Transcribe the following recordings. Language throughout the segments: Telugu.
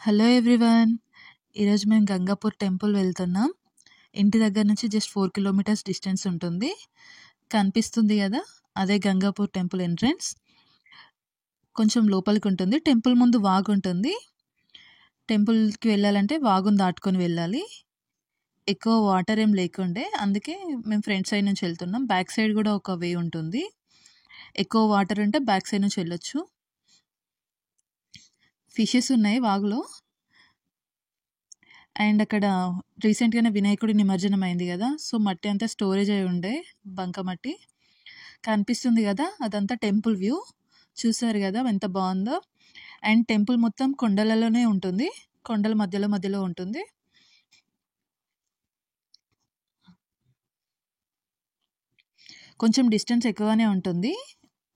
Hello everyone. ఈరోజు మేము గంగాపూర్ టెంపుల్ వెళ్తున్నాం. ఇంటి దగ్గర నుంచి జస్ట్ 4 కిలోమీటర్స్ డిస్టెన్స్ ఉంటుంది. కనిపిస్తుంది కదా, అదే గంగాపూర్ టెంపుల్ ఎంట్రన్స్. కొంచెం లోపలికి ఉంటుంది. టెంపుల్ ముందు వాగు ఉంటుంది. టెంపుల్కి వెళ్ళాలంటే వాగుని దాటుకొని వెళ్ళాలి. ఎక్కువ వాటర్ ఏం లేకుండే, అందుకే మేము ఫ్రంట్ సైడ్ నుంచి వెళ్తున్నాం. బ్యాక్ సైడ్ కూడా ఒక వే ఉంటుంది. ఎక్కువ వాటర్ ఉంటే బ్యాక్ సైడ్ నుంచి వెళ్ళొచ్చు. ఫిషెస్ ఉన్నాయి వాగులో. అండ్ అక్కడ రీసెంట్గానే వినాయకుడి నిమజ్జనం అయింది కదా, సో మట్టి అంతా స్టోరేజ్ అయి ఉండే, బంకమట్టి కనిపిస్తుంది కదా, అదంతా టెంపుల్ వ్యూ. చూసారు కదా ఎంత బాగుందో. అండ్ టెంపుల్ మొత్తం కొండలలోనే ఉంటుంది, కొండల మధ్యలో మధ్యలో ఉంటుంది. కొంచెం డిస్టెన్స్ ఎక్కువనే ఉంటుంది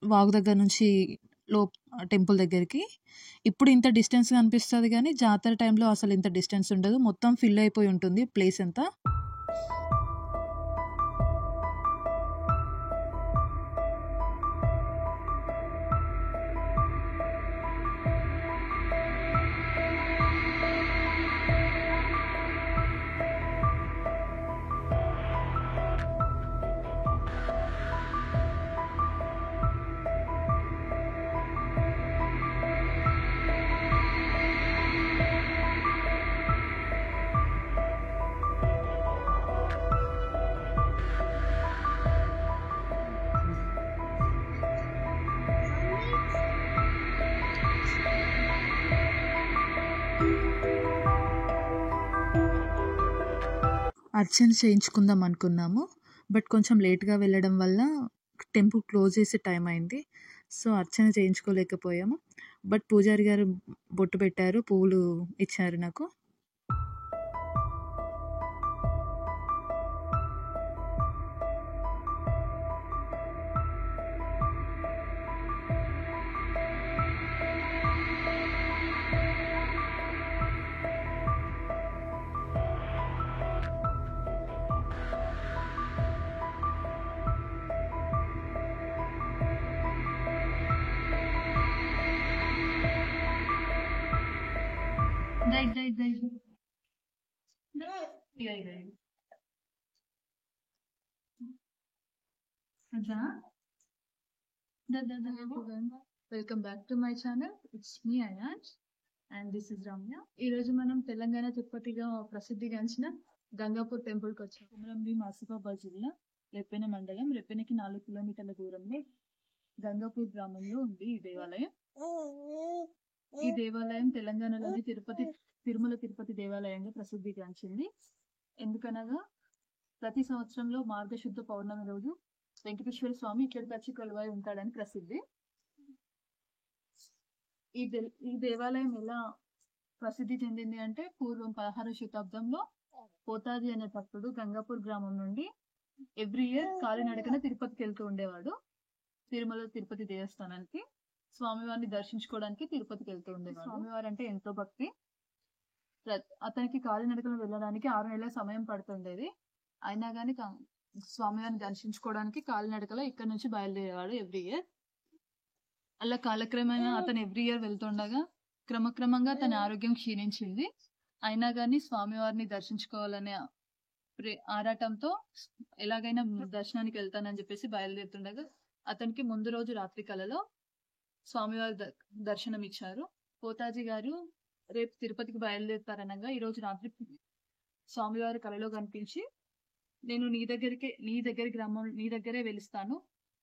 వాగు దగ్గర నుంచి టెంపుల్ దగ్గరికి. ఇప్పుడు ఇంత డిస్టెన్స్ కనిపిస్తుంది కానీ జాతర టైంలో అసలు ఇంత డిస్టెన్స్ ఉండదు, మొత్తం ఫిల్ అయిపోయి ఉంటుంది ప్లేస్ అంతా. అర్చన చేయించుకుందాం అనుకున్నాము, బట్ కొంచెం లేట్గా వెళ్ళడం వల్ల టెంపుల్ క్లోజ్ చేసే టైం అయింది. సో అర్చన చేయించుకోలేకపోయాము. బట్ పూజారి గారు బొట్టు పెట్టారు, పువ్వులు ఇచ్చారు నాకు. Welcome back to my channel. It's me Ayans and this is Ramya. ఈరోజు మనం తెలంగాణ తిరుపతిగా ప్రసిద్ధిగాంచిన గంగాపూర్ టెంపుల్కి వచ్చాం. కుమరంభీం ఆసిఫాబాద్ జిల్లా రెప్పెన మండలం, రెప్పెనకి 4 కిలోమీటర్ల దూరంలో గంగాపూర్ గ్రామంలో ఉంది ఈ దేవాలయం. ఈ దేవాలయం తెలంగాణలోని తిరుమల తిరుపతి దేవాలయంగా ప్రసిద్ధిగాంచింది. ఎందుకనగా ప్రతి సంవత్సరంలో మార్గశుద్ధ పౌర్ణమి రోజు వెంకటేశ్వర స్వామి ఇక్కడికి వచ్చి కొలువై ఉంటాడని ప్రసిద్ధి. ఈ దేవాలయం ఎలా ప్రసిద్ధి చెందింది అంటే, పూర్వం 16వ శతాబ్దంలో పోతాజీ అనే భక్తుడు గంగాపూర్ గ్రామం నుండి ఎవ్రీ ఇయర్ కాలినడకన తిరుపతికి వెళ్తూ ఉండేవాడు. తిరుమల తిరుపతి దేవస్థానానికి స్వామివారిని దర్శించుకోవడానికి తిరుపతికి వెళ్తూ ఉండేవాడు. స్వామివారు అంటే ఎంతో భక్తి. అతనికి కాలినడకన వెళ్ళడానికి 6 నెలల సమయం పడుతుండేది. అయినా కానీ స్వామివారిని దర్శించుకోవడానికి కాలినడకలో ఇక్కడ నుంచి బయలుదేరేవాడు ఎవ్రీ ఇయర్. అలా కాలక్రమేణా అతను ఎవ్రీ ఇయర్ వెళ్తుండగా క్రమక్రమంగా తన ఆరోగ్యం క్షీణించింది. అయినా కానీ స్వామివారిని దర్శించుకోవాలనే ఆరాటంతో ఎలాగైనా దర్శనానికి వెళ్తానని చెప్పేసి బయలుదేరుతుండగా అతనికి ముందు రోజు రాత్రి కలలో స్వామివారి దర్శనం ఇచ్చారు. పోతాజీ గారు రేపు తిరుపతికి బయలుదేరుతారనగా ఈ రోజు రాత్రి స్వామివారి కలలో కనిపించి, నేను నీ దగ్గరే వెలుస్తాను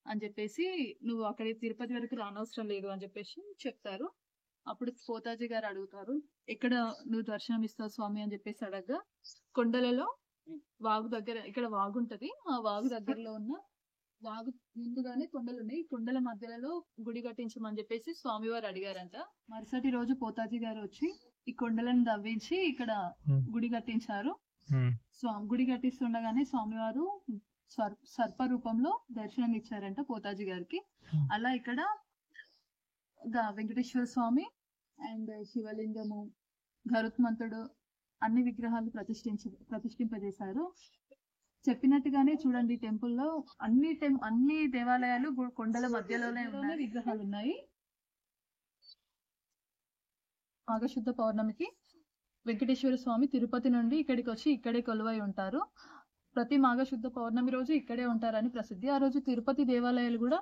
అని చెప్పేసి, నువ్వు అక్కడ తిరుపతి వరకు రానవసరం లేదు అని చెప్పేసి చెప్తారు. అప్పుడు పోతాజీ గారు అడుగుతారు, ఎక్కడ నువ్వు దర్శనం ఇస్తావు స్వామి అని చెప్పేసి అడగగా, కొండలలో వాగు దగ్గర, ఇక్కడ వాగు ఉంటది, ఆ వాగు దగ్గరలో ఉన్న వాగు ముందుగానే కొండలు ఉన్నాయి, ఈ కొండల మధ్యలో గుడి కట్టించమని చెప్పేసి స్వామివారు అడిగారంట. మరుసటి రోజు పోతాజీ గారు వచ్చి ఈ కొండలను దవ్వించి ఇక్కడ గుడి కట్టించారు. గుడి కట్టిస్తుండగానే స్వామివారు సర్ప రూపంలో దర్శనం ఇచ్చారంట పోతాజీ గారికి. అలా ఇక్కడ వెంకటేశ్వర స్వామి అండ్ శివలింగము, గరుత్మంతుడు అన్ని విగ్రహాలు ప్రతిష్ఠింపజేశారు. చెప్పినట్టుగానే చూడండి, టెంపుల్లో అన్ని దేవాలయాలు కొండల మధ్యలోనే విగ్రహాలు ఉన్నాయి. మాఘశుద్ధ పౌర్ణమికి వెంకటేశ్వర స్వామి తిరుపతి నుండి ఇక్కడికి వచ్చి ఇక్కడే కొలువై ఉంటారు. ప్రతి మాఘశుద్ధ పౌర్ణమి రోజు ఇక్కడే ఉంటారని ప్రసిద్ధి. ఆ రోజు తిరుపతి దేవాలయాలు కూడా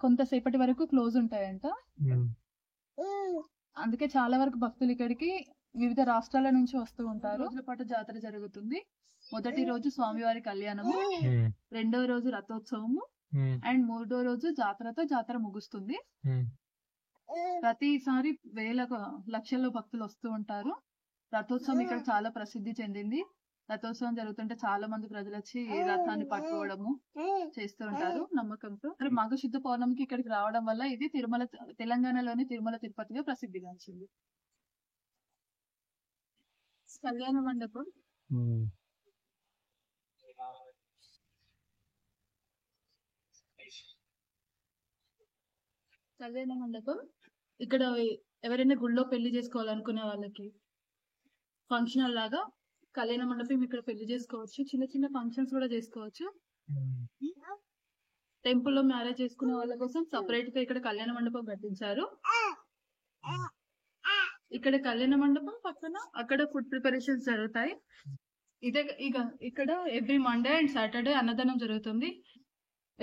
కొంతసేపటి వరకు క్లోజ్ ఉంటాయంట. అందుకే చాలా వరకు భక్తులు ఇక్కడికి వివిధ రాష్ట్రాల నుంచి వస్తూ ఉంటారు. రోజుల పాటు జాతర జరుగుతుంది. మొదటి రోజు స్వామివారి కళ్యాణము, రెండవ రోజు రథోత్సవము అండ్ మూడో రోజు జాతర ముగుస్తుంది. ప్రతిసారి లక్షల్లో భక్తులు వస్తూ ఉంటారు. రథోత్సవం ఇక్కడ చాలా ప్రసిద్ధి చెందింది. రథోత్సవం జరుగుతుంటే చాలా మంది ప్రజలు వచ్చి రథాన్ని పట్టుకోవడము చేస్తూ ఉంటారు నమ్మకంతో. మాఘశుద్ధ పౌర్ణమికి ఇక్కడికి రావడం వల్ల ఇది తెలంగాణలోని తిరుమల తిరుపతిగా ప్రసిద్ధిగాంచింది. కళ్యాణ మండపం ఇక్కడ ఎవరైనా గుళ్ళో పెళ్లి చేసుకోవాలనుకునే వాళ్ళకి ఫంక్షన్ లాగా కళ్యాణ మండపం ఇక్కడ పెళ్లి చేసుకోవచ్చు. చిన్న చిన్న ఫంక్షన్స్ కూడా చేసుకోవచ్చు. టెంపుల్లో మ్యారేజ్ చేసుకునే వాళ్ళ కోసం సపరేట్ గా ఇక్కడ కళ్యాణ మండపం కట్టించారు. ఇక్కడ కళ్యాణ మండపం పక్కన అక్కడ ఫుడ్ ప్రిపరేషన్స్ జరుగుతాయి. ఇక్కడ ఎవ్రీ మండే అండ్ సాటర్డే అన్నదానం జరుగుతుంది.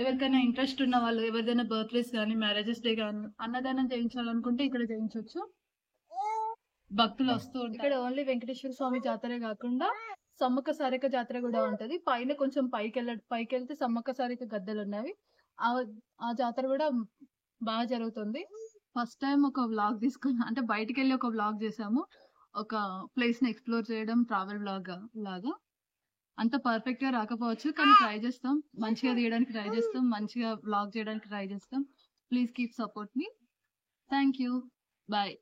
ఎవరికైనా ఇంట్రెస్ట్ ఉన్న వాళ్ళు ఎవరిదైనా బర్త్డేస్ కానీ మ్యారేజెస్ డే కానీ అన్నదానం చేయించాలనుకుంటే ఇక్కడ చేయించవచ్చు. భక్తులు వస్తూ ఉంటారు. ఇక్కడ ఓన్లీ వెంకటేశ్వర స్వామి జాతరే కాకుండా సమ్మక్క సారిక జాతర కూడా ఉంటది. పైన కొంచెం పైకి వెళ్తే సమ్మక్క సారిక గద్దెలు ఉన్నవి. ఆ జాతర కూడా బాగా జరుగుతుంది. ఫస్ట్ టైం ఒక వ్లాగ్ తీసుకున్నా, అంటే బయటికి వెళ్ళి ఒక వ్లాగ్ చేసాము. ఒక ప్లేస్ ని ఎక్స్ప్లోర్ చేయడం, ట్రావెల్ వ్లాగ్ లాగా. అంత పర్ఫెక్ట్ గా రాకపోవచ్చు, కానీ ట్రై చేస్తాం. మంచిగా తీయడానికి ట్రై చేస్తాం, మంచిగా వ్లాగ్ చేయడానికి ట్రై చేస్తాం. Please keep support me. Thank you. Bye.